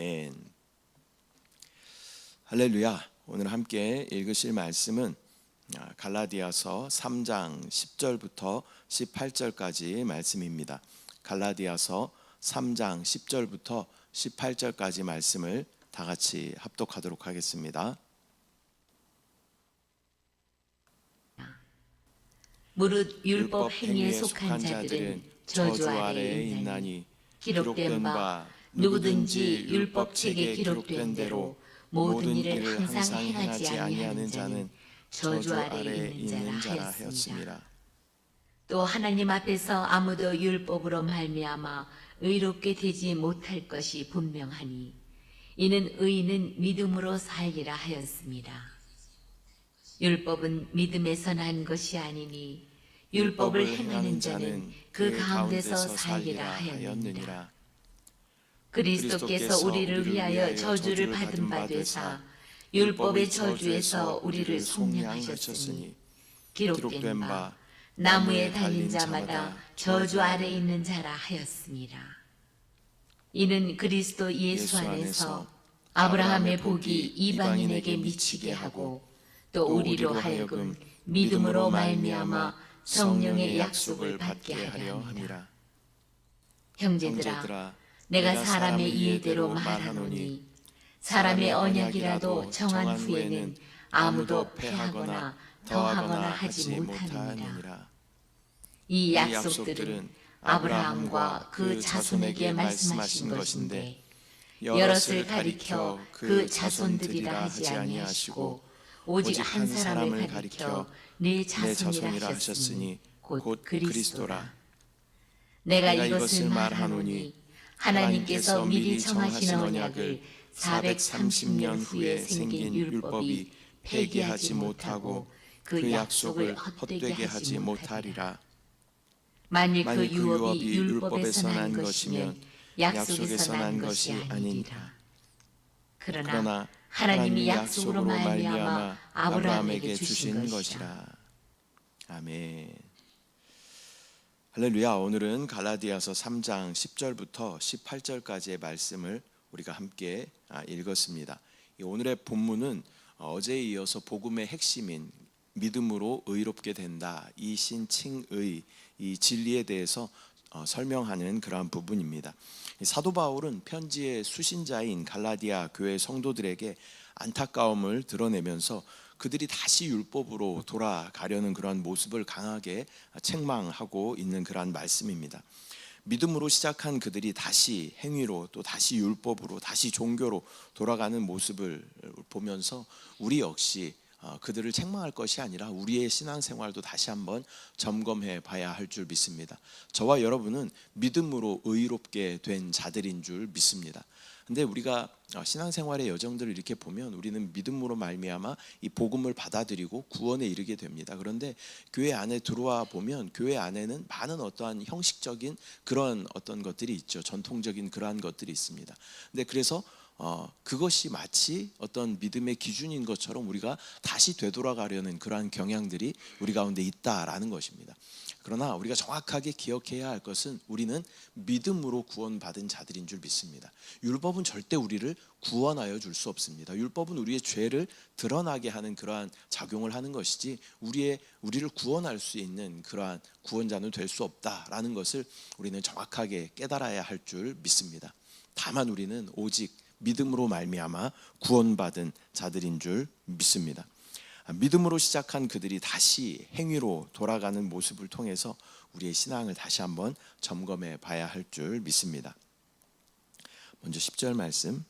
아멘. 할렐루야. 오늘 함께 읽으실 말씀은 갈라디아서 3장 10절부터 18절까지 말씀입니다. 갈라디아서 3장 10절부터 18절까지 말씀을 다 같이 합독하도록 하겠습니다. 무릇 율법 행위에 속한 자들은 저주 아래에 있나니 기록된 바 누구든지 율법 책에 기록된 대로 모든 일을 항상 행하지 아니하는 자는 저주 아래에 있는 자라 하였습니다. 또 하나님 앞에서 아무도 율법으로 말미암아 의롭게 되지 못할 것이 분명하니 이는 의인은 믿음으로 살리라 하였습니다. 율법은 믿음에서 난 것이 아니니 율법을 행하는 자는 그 가운데서 살리라 하였느니라. 그리스도께서 우리를 위하여 저주를 받은 바 되사 율법의 저주에서 우리를 속량하셨으니 기록된 바 나무에 달린 자마다 저주 아래 있는 자라 하였습니다. 이는 그리스도 예수 안에서 아브라함의 복이 이방인에게 미치게 하고 또 우리로 하여금 믿음으로 말미암아 성령의 약속을 받게 하려 함이라. 형제들아, 내가 사람의 이해대로 말하노니 사람의 언약이라도 정한 후에는 아무도 패하거나 더하거나 하지 못하느니라. 이 약속들은 아브라함과 그 자손에게 말씀하신 것인데 여럿을 가리켜 그 자손들이라 하지 아니하시고 오직 한 사람을 가리켜 내 자손이라 하셨으니 곧 그리스도라. 내가 이것을 말하노니 하나님께서 미리 정하신 언약을 430년 후에 생긴 율법이 폐기하지 못하고 그 약속을 헛되게 하지 못하리라. 만일 그 유업이 율법에서 난 것이면 약속에서 난 것이 아니니라. 그러나 하나님이 약속으로 말미암아 아브라함에게 주신 것이라. 아멘. 할렐루야. 오늘은 갈라디아서 3장 10절부터 18절까지의 말씀을 우리가 함께 읽었습니다. 오늘의 본문은 어제에 이어서 복음의 핵심인 믿음으로 의롭게 된다, 이 신칭의 이 진리에 대해서 설명하는 그러한 부분입니다. 사도 바울은 편지의 수신자인 갈라디아 교회 성도들에게 안타까움을 드러내면서 그들이 다시 율법으로 돌아가려는 그러한 모습을 강하게 책망하고 있는 그러한 말씀입니다. 믿음으로 시작한 그들이 다시 행위로 또 다시 율법으로 다시 종교로 돌아가는 모습을 보면서 우리 역시 그들을 책망할 것이 아니라 우리의 신앙생활도 다시 한번 점검해 봐야 할 줄 믿습니다. 저와 여러분은 믿음으로 의롭게 된 자들인 줄 믿습니다. 근데 우리가 신앙생활의 여정들을 이렇게 보면 우리는 믿음으로 말미암아 이 복음을 받아들이고 구원에 이르게 됩니다. 그런데 교회 안에 들어와 보면 교회 안에는 많은 어떠한 형식적인 그런 어떤 것들이 있죠. 전통적인 그러한 것들이 있습니다. 근데 그래서 그것이 마치 어떤 믿음의 기준인 것처럼 우리가 다시 되돌아가려는 그러한 경향들이 우리 가운데 있다라는 것입니다. 그러나 우리가 정확하게 기억해야 할 것은 우리는 믿음으로 구원받은 자들인 줄 믿습니다. 율법은 절대 우리를 구원하여 줄 수 없습니다. 율법은 우리의 죄를 드러나게 하는 그러한 작용을 하는 것이지 우리를 구원할 수 있는 그러한 구원자는 될 수 없다라는 것을 우리는 정확하게 깨달아야 할 줄 믿습니다. 다만 우리는 오직 믿음으로 말미암아 구원받은 자들인 줄 믿습니다. 믿음으로 시작한 그들이 다시 행위로 돌아가는 모습을 통해서 우리의 신앙을 다시 한번 점검해 봐야 할 줄 믿습니다. 먼저 10절 말씀.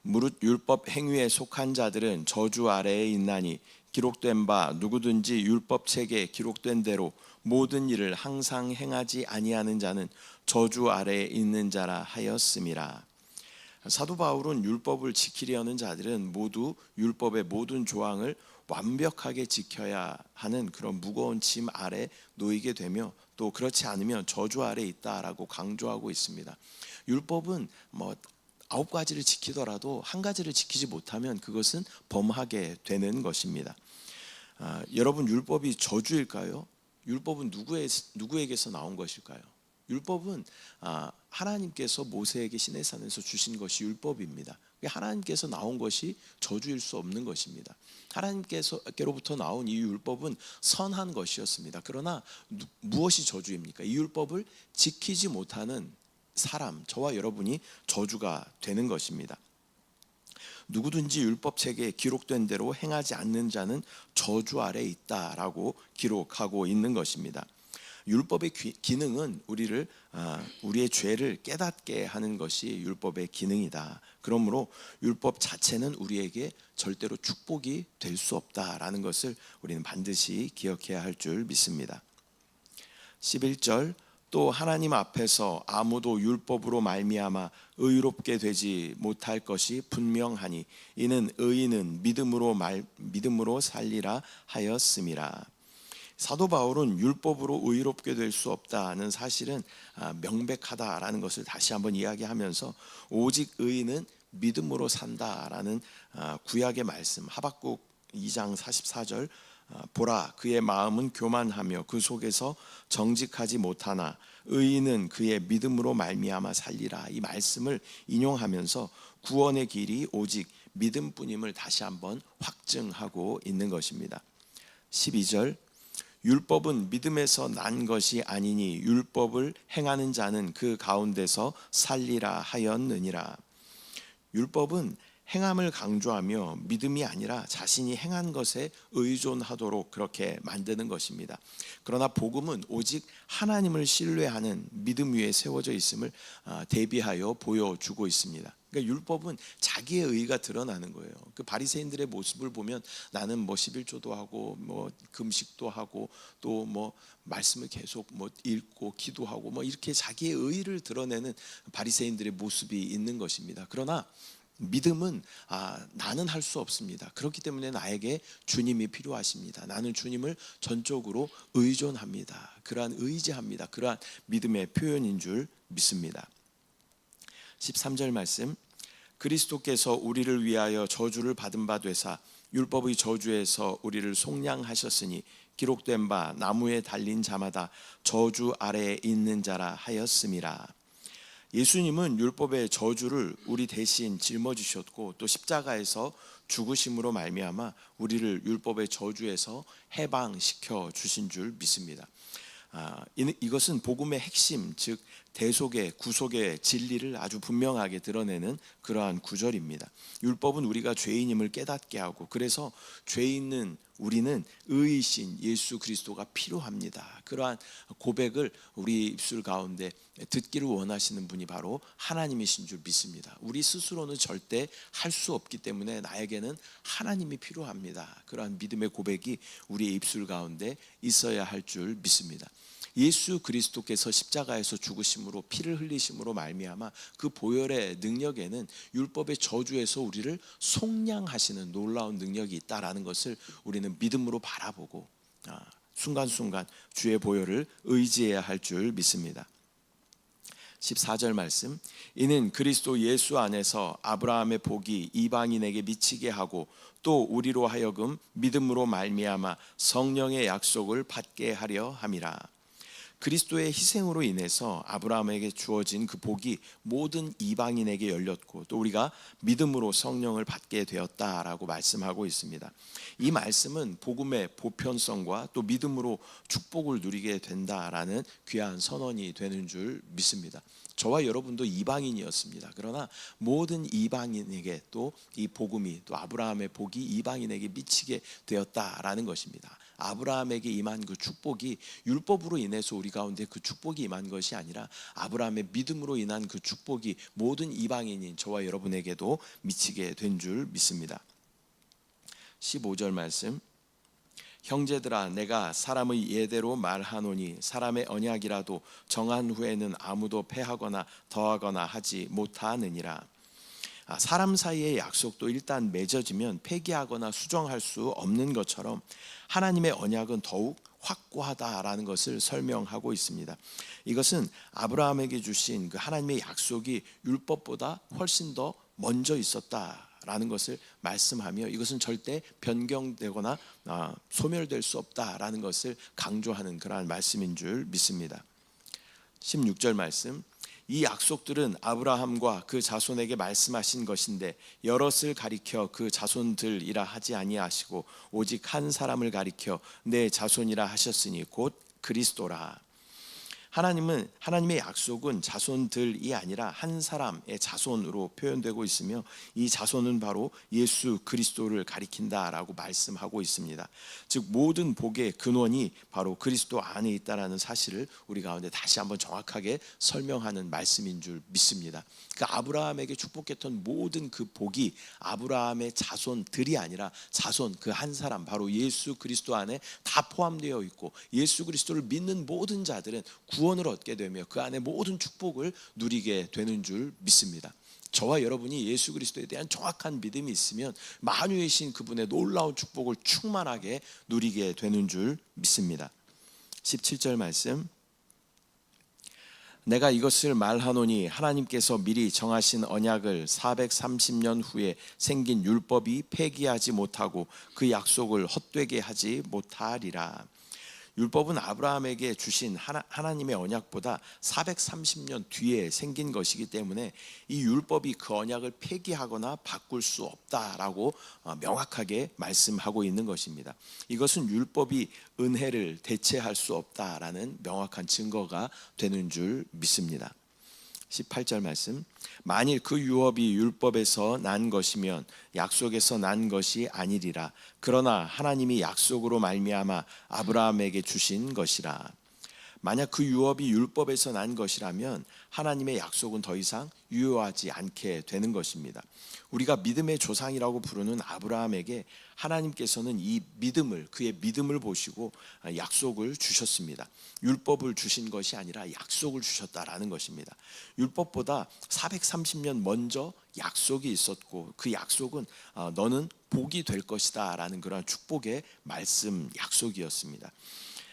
무릇 율법 행위에 속한 자들은 저주 아래에 있나니 기록된 바 누구든지 율법책에 기록된 대로 모든 일을 항상 행하지 아니하는 자는 저주 아래에 있는 자라 하였음이라. 사도 바울은 율법을 지키려는 자들은 모두 율법의 모든 조항을 완벽하게 지켜야 하는 그런 무거운 짐 아래 놓이게 되며 또 그렇지 않으면 저주 아래 있다라고 강조하고 있습니다. 율법은 9가지를 지키더라도 한 가지를 지키지 못하면 그것은 범하게 되는 것입니다. 여러분, 율법이 저주일까요? 율법은 누구에게서 나온 것일까요? 율법은 하나님께서 모세에게 시내산에서 주신 것이 율법입니다. 하나님께서 나온 것이 저주일 수 없는 것입니다. 하나님께로부터 나온 이 율법은 선한 것이었습니다. 그러나 무엇이 저주입니까? 이 율법을 지키지 못하는 사람, 저와 여러분이 저주가 되는 것입니다. 누구든지 율법책에 기록된 대로 행하지 않는 자는 저주 아래 있다라고 기록하고 있는 것입니다. 율법의 기능은 우리의 죄를 깨닫게 하는 것이 율법의 기능이다. 그러므로 율법 자체는 우리에게 절대로 축복이 될 수 없다라는 것을 우리는 반드시 기억해야 할 줄 믿습니다. 11절 또 하나님 앞에서 아무도 율법으로 말미암아 의롭게 되지 못할 것이 분명하니 이는 의인은 믿음으로 살리라 하였음이라. 사도 바울은 율법으로 의롭게 될 수 없다는 사실은 명백하다라는 것을 다시 한번 이야기하면서 오직 의인은 믿음으로 산다라는 구약의 말씀 하박국 2장 44절 보라 그의 마음은 교만하며 그 속에서 정직하지 못하나 의인은 그의 믿음으로 말미암아 살리라, 이 말씀을 인용하면서 구원의 길이 오직 믿음뿐임을 다시 한번 확증하고 있는 것입니다. 12절 율법은 믿음에서 난 것이 아니니 율법을 행하는 자는 그 가운데서 살리라 하였느니라. 율법은 행함을 강조하며 믿음이 아니라 자신이 행한 것에 의존하도록 그렇게 만드는 것입니다. 그러나 복음은 오직 하나님을 신뢰하는 믿음 위에 세워져 있음을 대비하여 보여주고 있습니다. 그러니까 율법은 자기의 의가 드러나는 거예요. 그 바리새인들의 모습을 보면 나는 뭐 11조도 하고 뭐 금식도 하고 또 뭐 말씀을 계속 뭐 읽고 기도하고 뭐 이렇게 자기의 의를 드러내는 바리새인들의 모습이 있는 것입니다. 그러나 믿음은 나는 할 수 없습니다. 그렇기 때문에 나에게 주님이 필요하십니다. 나는 주님을 전적으로 의존합니다. 그러한 의지합니다. 그러한 믿음의 표현인 줄 믿습니다. 13절 말씀 그리스도께서 우리를 위하여 저주를 받은 바 되사 율법의 저주에서 우리를 속량하셨으니 기록된 바 나무에 달린 자마다 저주 아래에 있는 자라 하였음이라. 예수님은 율법의 저주를 우리 대신 짊어지셨고 또 십자가에서 죽으심으로 말미암아 우리를 율법의 저주에서 해방시켜 주신 줄 믿습니다. 이것은 복음의 핵심, 즉 대속의 구속의 진리를 아주 분명하게 드러내는 그러한 구절입니다. 율법은 우리가 죄인임을 깨닫게 하고 그래서 죄 있는 우리는 의이신 예수 그리스도가 필요합니다. 그러한 고백을 우리 입술 가운데 듣기를 원하시는 분이 바로 하나님이신 줄 믿습니다. 우리 스스로는 절대 할 수 없기 때문에 나에게는 하나님이 필요합니다. 그러한 믿음의 고백이 우리의 입술 가운데 있어야 할 줄 믿습니다. 예수 그리스도께서 십자가에서 죽으심으로 피를 흘리심으로 말미암아 그 보혈의 능력에는 율법의 저주에서 우리를 속량하시는 놀라운 능력이 있다라는 것을 우리는 믿음으로 바라보고 순간순간 주의 보혈을 의지해야 할 줄 믿습니다. 14절 말씀 이는 그리스도 예수 안에서 아브라함의 복이 이방인에게 미치게 하고 또 우리로 하여금 믿음으로 말미암아 성령의 약속을 받게 하려 함이라. 그리스도의 희생으로 인해서 아브라함에게 주어진 그 복이 모든 이방인에게 열렸고 또 우리가 믿음으로 성령을 받게 되었다라고 말씀하고 있습니다. 이 말씀은 복음의 보편성과 또 믿음으로 축복을 누리게 된다라는 귀한 선언이 되는 줄 믿습니다. 저와 여러분도 이방인이었습니다. 그러나 모든 이방인에게 또 이 복음이 또 아브라함의 복이 이방인에게 미치게 되었다라는 것입니다. 아브라함에게 임한 그 축복이 율법으로 인해서 우리 가운데 그 축복이 임한 것이 아니라 아브라함의 믿음으로 인한 그 축복이 모든 이방인인 저와 여러분에게도 미치게 된 줄 믿습니다. 15절 말씀 형제들아 내가 사람의 예대로 말하노니 사람의 언약이라도 정한 후에는 아무도 패하거나 더하거나 하지 못하느니라. 사람 사이의 약속도 일단 맺어지면 폐기하거나 수정할 수 없는 것처럼 하나님의 언약은 더욱 확고하다라는 것을 설명하고 있습니다. 이것은 아브라함에게 주신 그 하나님의 약속이 율법보다 훨씬 더 먼저 있었다라는 것을 말씀하며 이것은 절대 변경되거나 소멸될 수 없다라는 것을 강조하는 그러한 말씀인 줄 믿습니다. 16절 말씀 이 약속들은 아브라함과 그 자손에게 말씀하신 것인데 여럿을 가리켜 그 자손들이라 하지 아니하시고 오직 한 사람을 가리켜 내 자손이라 하셨으니 곧 그리스도라. 하나님의 약속은 자손들이 아니라 한 사람의 자손으로 표현되고 있으며 이 자손은 바로 예수 그리스도를 가리킨다라고 말씀하고 있습니다. 즉 모든 복의 근원이 바로 그리스도 안에 있다라는 사실을 우리 가운데 다시 한번 정확하게 설명하는 말씀인 줄 믿습니다. 그 아브라함에게 축복했던 모든 그 복이 아브라함의 자손들이 아니라 자손 그 한 사람 바로 예수 그리스도 안에 다 포함되어 있고 예수 그리스도를 믿는 모든 자들은 구원을 얻게 되며 그 안에 모든 축복을 누리게 되는 줄 믿습니다. 저와 여러분이 예수 그리스도에 대한 정확한 믿음이 있으면 만유의 신 그분의 놀라운 축복을 충만하게 누리게 되는 줄 믿습니다. 17절 말씀, 내가 이것을 말하노니 하나님께서 미리 정하신 언약을 430년 후에 생긴 율법이 폐기하지 못하고 그 약속을 헛되게 하지 못하리라. 율법은 아브라함에게 주신 하나님의 언약보다 430년 뒤에 생긴 것이기 때문에 이 율법이 그 언약을 폐기하거나 바꿀 수 없다라고 명확하게 말씀하고 있는 것입니다. 이것은 율법이 은혜를 대체할 수 없다라는 명확한 증거가 되는 줄 믿습니다. 18절 말씀, 만일 그 유업이 율법에서 난 것이면 약속에서 난 것이 아니리라. 그러나 하나님이 약속으로 말미암아 아브라함에게 주신 것이라. 만약 그 유업이 율법에서 난 것이라면 하나님의 약속은 더 이상 유효하지 않게 되는 것입니다. 우리가 믿음의 조상이라고 부르는 아브라함에게 하나님께서는 이 믿음을, 그의 믿음을 보시고 약속을 주셨습니다. 율법을 주신 것이 아니라 약속을 주셨다라는 것입니다. 율법보다 430년 먼저 약속이 있었고 그 약속은 너는 복이 될 것이다 라는 그런 축복의 말씀, 약속이었습니다.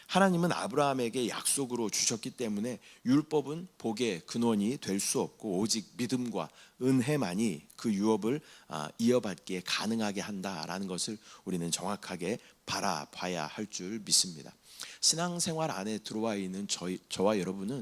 하나님은 아브라함에게 약속으로 주셨기 때문에 율법은 복의 근원이 될 수 없고 오직 믿음과 은혜만이 그 유업을 이어받기에 가능하게 한다라는 것을 우리는 정확하게 바라봐야 할 줄 믿습니다. 신앙생활 안에 들어와 있는 저와 여러분은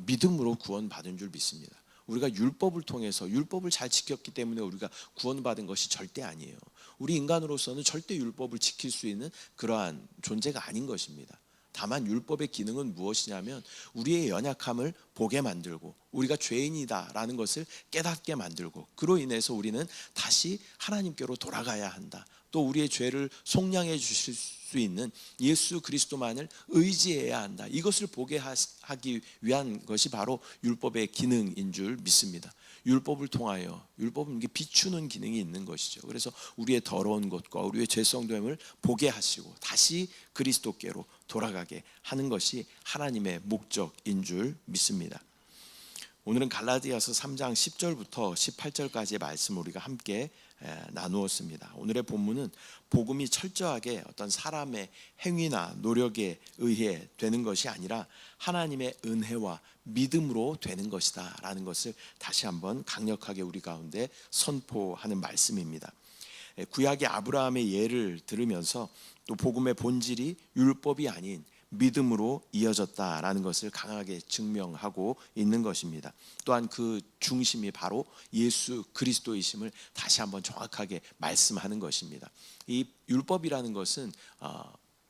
믿음으로 구원받은 줄 믿습니다. 우리가 율법을 통해서 율법을 잘 지켰기 때문에 우리가 구원받은 것이 절대 아니에요. 우리 인간으로서는 절대 율법을 지킬 수 있는 그러한 존재가 아닌 것입니다. 다만 율법의 기능은 무엇이냐면 우리의 연약함을 보게 만들고 우리가 죄인이다라는 것을 깨닫게 만들고 그로 인해서 우리는 다시 하나님께로 돌아가야 한다. 또 우리의 죄를 속량해 주실 수 있는 예수 그리스도만을 의지해야 한다. 이것을 보게 하기 위한 것이 바로 율법의 기능인 줄 믿습니다. 율법을 통하여 율법은 이게 비추는 기능이 있는 것이죠. 그래서 우리의 더러운 것과 우리의 죄성됨을 보게 하시고 다시 그리스도께로 돌아가게 하는 것이 하나님의 목적인 줄 믿습니다. 오늘은 갈라디아서 3장 10절부터 18절까지의 말씀을 우리가 함께 나누었습니다. 오늘의 본문은 복음이 철저하게 어떤 사람의 행위나 노력에 의해 되는 것이 아니라 하나님의 은혜와 믿음으로 되는 것이다 라는 것을 다시 한번 강력하게 우리 가운데 선포하는 말씀입니다. 구약의 아브라함의 예를 들으면서 또 복음의 본질이 율법이 아닌 믿음으로 이어졌다라는 것을 강하게 증명하고 있는 것입니다. 또한 그 중심이 바로 예수 그리스도이심을 다시 한번 정확하게 말씀하는 것입니다. 이 율법이라는 것은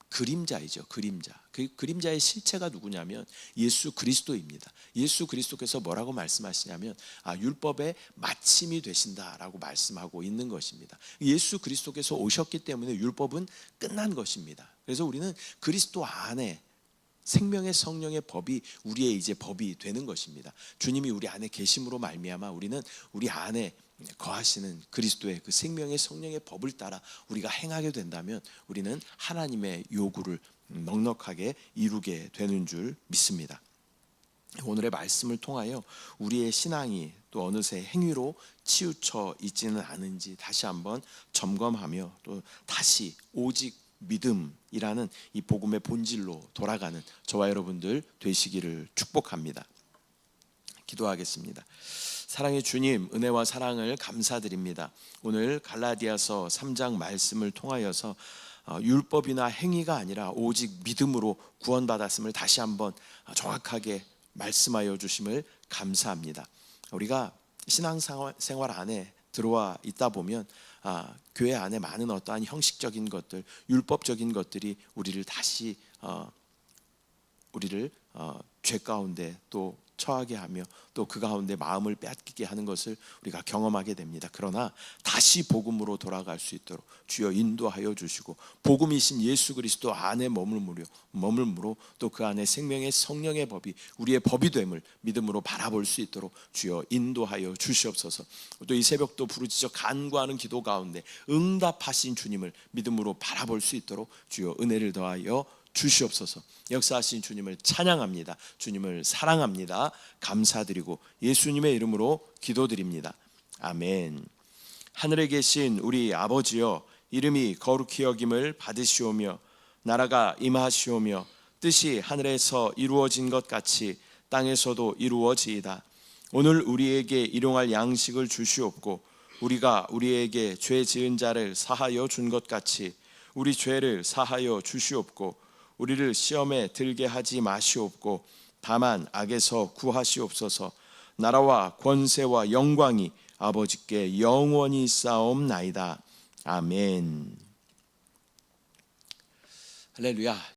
그림자이죠. 그림자. 그 그림자의 실체가 누구냐면 예수 그리스도입니다. 예수 그리스도께서 뭐라고 말씀하시냐면 율법의 마침이 되신다라고 말씀하고 있는 것입니다. 예수 그리스도께서 오셨기 때문에 율법은 끝난 것입니다. 그래서 우리는 그리스도 안에 생명의 성령의 법이 우리의 이제 법이 되는 것입니다. 주님이 우리 안에 계심으로 말미암아 우리는 우리 안에 거하시는 그리스도의 그 생명의 성령의 법을 따라 우리가 행하게 된다면 우리는 하나님의 요구를 넉넉하게 이루게 되는 줄 믿습니다. 오늘의 말씀을 통하여 우리의 신앙이 또 어느새 행위로 치우쳐 있지는 않은지 다시 한번 점검하며 또 다시 오직 믿음이라는 이 복음의 본질로 돌아가는 저와 여러분들 되시기를 축복합니다. 기도하겠습니다. 사랑의 주님, 은혜와 사랑을 감사드립니다. 오늘 갈라디아서 3장 말씀을 통하여서 율법이나 행위가 아니라 오직 믿음으로 구원받았음을 다시 한번 정확하게 말씀하여 주심을 감사합니다. 우리가 신앙생활 안에 들어와 있다 보면 교회 안에 많은 어떠한 형식적인 것들, 율법적인 것들이 우리를 다시 우리를 죄 가운데 또 처하게 하며 또 그 가운데 마음을 빼앗기게 하는 것을 우리가 경험하게 됩니다. 그러나 다시 복음으로 돌아갈 수 있도록 주여 인도하여 주시고, 복음이신 예수 그리스도 안에 머물므로 또 그 안에 생명의 성령의 법이 우리의 법이 됨을 믿음으로 바라볼 수 있도록 주여 인도하여 주시옵소서. 또 이 새벽도 부르짖어 간구하는 기도 가운데 응답하신 주님을 믿음으로 바라볼 수 있도록 주여 은혜를 더하여 주시옵소서. 역사하신 주님을 찬양합니다. 주님을 사랑합니다. 감사드리고 예수님의 이름으로 기도드립니다. 아멘. 하늘에 계신 우리 아버지여, 이름이 거룩히 여김을 받으시오며 나라가 임하시오며 뜻이 하늘에서 이루어진 것 같이 땅에서도 이루어지이다. 오늘 우리에게 일용할 양식을 주시옵고 우리가 우리에게 죄 지은 자를 사하여 준 것 같이 우리 죄를 사하여 주시옵고 우리를 시험에 들게 하지 마시옵고 다만 악에서 구하시옵소서. 나라와 권세와 영광이 아버지께 영원히 있사옵나이다. 아멘. 할렐루야.